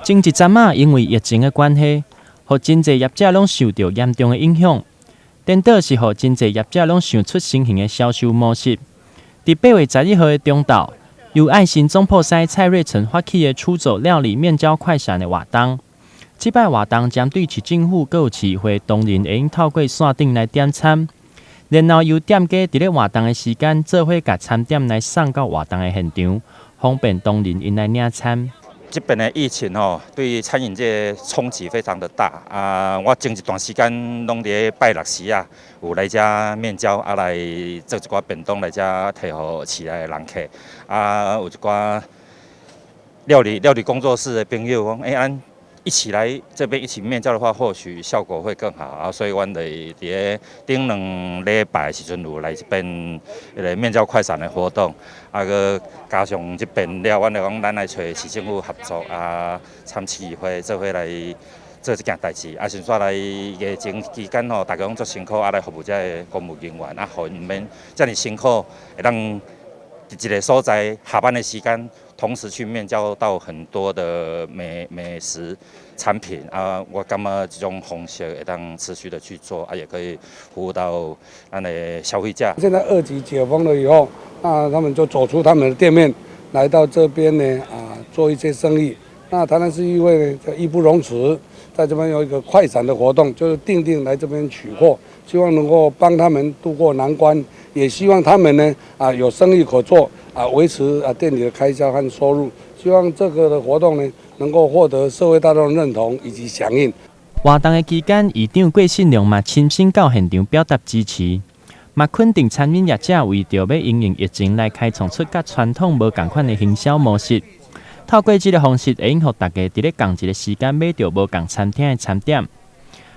前一阵啊，因为疫情的关系，互真侪业者拢受到严重的影响。颠倒是互真侪业者拢想出新型的销售模式。伫8月11号的中昼，由爱心总铺师蔡瑞成发起的出走料理面交快闪的活动。这摆活动将对市政府各有市会同仁会用透过线顶来点餐，然后由店家伫咧活动的时间做伙甲餐点来送到活动的现场，方便同仁因来领餐。这边的疫情对餐饮界冲击非常的大啊！我前一段时间拢伫拜六时啊，有来遮面交啊，来做一寡便当来遮摕互市内的人客啊，有一寡料理工作室的朋友讲，咱一起来这边一起面交的话，或许效果会更好啊！所以，阮就伫顶2礼拜的时阵有来这边面交快闪的活动，啊个加上这边了，阮就讲咱来找市政府合作啊，参市议会做伙来做这件代志，啊，先煞来疫情期间大家拢做辛苦，啊来服务这个公务人员，啊，互因免遮尔辛苦，会当伫一个所在下班的时间。同时去面交到很多的美食产品啊，我感觉这种方式会当持续的去做啊，也可以服务到咱的消费者。现在2级解封了以后，那他们就走出他们的店面，来到这边呢做一些生意。那台南市议会呢，义不容辞，在这边有一个快闪的活动，就是定来这边取货，希望能够帮他们渡过难关，也希望他们呢有生意可做。维持店里的开销和收入，希望这个的活动呢能够获得社会大众认同以及响应。活动的期间，议长郭信良嘛亲身到现场表达支持，嘛肯定餐饮业者为着要因应疫情来开创出甲传统无同款的行销模式，透过这个方式，会用互大家伫咧同一个时间买到无同餐厅的餐点，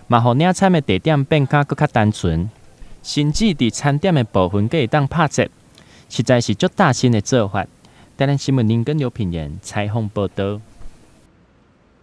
嘛互领餐的地点变甲更较单纯，甚至伫餐点的部分更会当拍折。实在是足大心的做法。台南新闻林根刘品言采访报道。